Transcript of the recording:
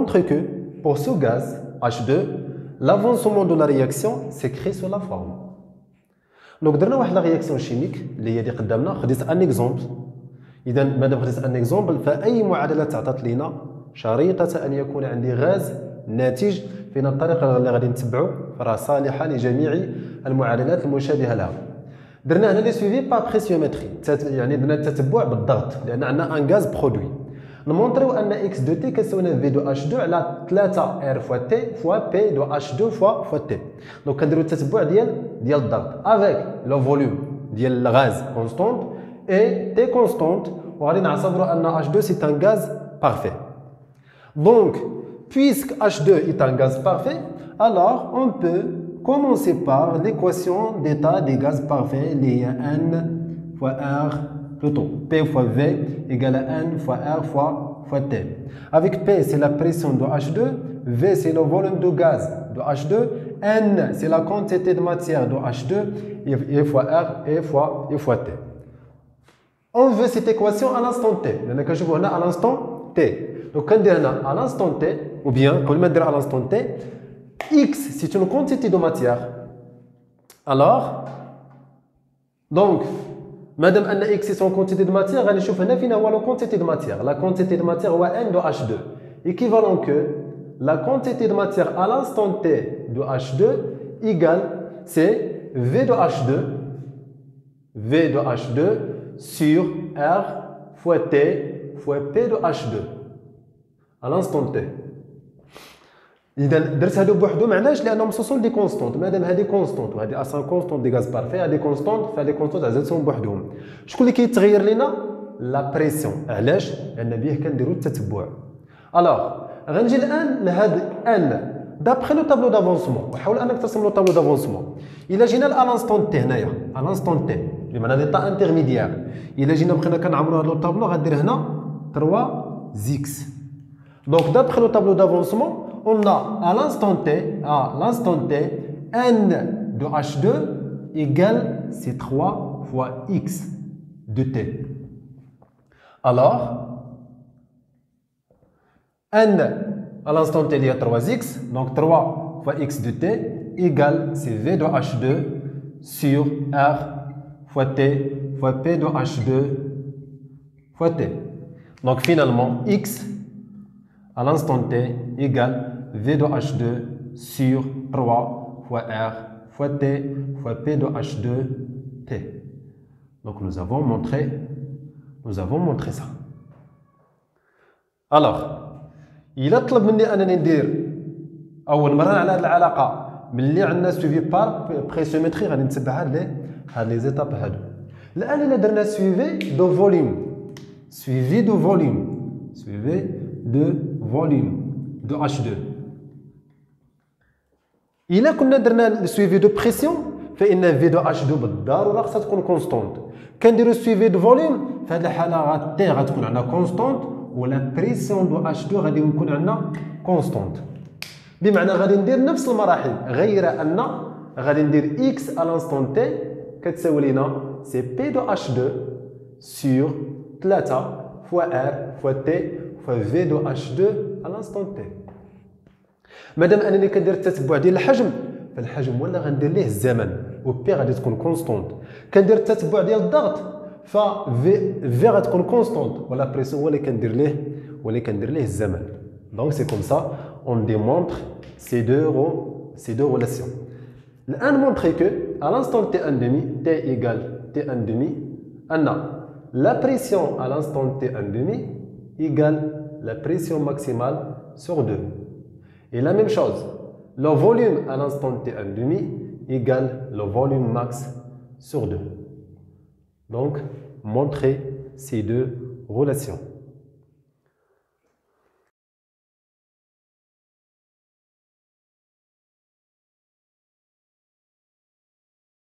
montre que pour ce gaz H2, l'avancement de la réaction s'écrit sous la forme. Donc, درنا واحد la réaction chimique اللي هي اللي قدامنا. خديت ان اكزومبل. اذا مادام خديت ان اكزومبل فاي معادله تعطات لينا شريطه ان يكون عندي غاز ناتج. فين الطريقه اللي غادي نتبعوا راه صالحه لجميع المعادلات المشابهه لها. درنا هنا لي سويفي با بريسيومتري، يعني درنا التتبع بالضغط لان عندنا ان غاز برودوي. نمونطريو ان اكس دو تي كتساوي في دو اش 2 على 3 ار فوا تي فوا بي دو اش 2 فوا تي. دونك كنديرو التتبع ديال الضغط افيك لو فوليوم ديال الغاز كونستونت اي تي كونستونت، وغادي نعتبروا ان اش 2 سي ان غاز بارفait. Donc puisque H2 est un gaz parfait, alors on peut commencer par l'équation d'état des gaz parfaits liée à N fois R, plutôt P fois V égale à N fois R fois T. Avec P, c'est la pression de H2, V, c'est le volume de gaz de H2, N, c'est la quantité de matière de H2, et fois R, et fois T. On veut cette équation à l'instant T. Je vois à l'instant T. Donc, quand on a à l'instant T, ou bien, quand on dit à l'instant T, X, c'est une quantité de matière. Alors, donc, madame Anna X, c'est une quantité de matière, on va voir la quantité de matière. La quantité de matière, c'est N de H2. Équivalent que la quantité de matière à l'instant T de H2 égale, c'est V de H2, V de H2 sur R fois T fois P de H2. À l'instant T. إذا درت هادو بوحدهم علاش؟ لأنهم سوسون دي كونستونت، مادام هادي كونستونت وهادي أصلا كونستونت دي غاز بارفي، هادي كونستونت فهادي كونستونت عزلتهم بوحدهم. شكون اللي كيتغير لينا؟ لا بريسيون. علاش؟ لأن بيه كنديرو التتبع. ألوغ غنجي الآن لهاد أن دابخي لو طابلو دافونسمون، وحاول أنك ترسم لو طابلو دافونسمون. إلا جينا لألانستون تي هنايا، ألانستون تي بمعنى لي طا انترميديير، إلا جينا بغينا كنعمرو هاد لو طابلو غندير هنا 3 زيكس. Donc, d'après le tableau d'avancement, on a à l'instant T, N de H2 égale C3 fois X de T. Alors, N à l'instant T, il y a 3X, donc 3 fois X de T égale CV de H2 sur R fois T fois P de H2 fois T. Donc, finalement, X à l'instant T égale V de H2 sur 3 fois R fois T fois P de H2 T. Donc nous avons montré ça. Alors, il a طلب مني أنني ندير أول مرة على هذه العلاقة ملي عندنا سويفي بار بريسيومتري غادي نتبعها هاد لي زيتاب هادو. الآن إلا درنا سويفي دو فوليوم، سويفي دو فوليوم de H2. إلا كنا درنا السويفي دو بريسيون فإن في دو H2 بالضرورة خصها تكون كونستونت. كنديرو السويفي دو فوليوم في هذه الحالة تي غتكون عندنا كونستونت ولا بريسيون دو H2 غادي يكون عندنا كونستونت. بمعنى غادي ندير نفس المراحل غير أن غادي ندير إكس à l'instant T كتساوي لينا سي بي دو H2 sur 3 fois R fois T fois V de H2 à l'instant T. مادام انني كندير التتبع ديال الحجم فالحجم ولا غندير ليه الزمن و بي غادي تكون كونستونت. كندير التتبع ديال الضغط ف في غتكون كونستونت ولا بريسيون هو اللي كندير ليه الزمن. دونك سي كوم سا اون ديمونتر سي دو ريلاسيون. الان مونطري كو à l'instant T1 demi T égale T1 demi ان la pression à l'instant T1 demi égale la pression maximale sur 2. Et la même chose, le volume à l'instant T1 demi égale le volume max sur 2. Donc, montrer ces deux relations.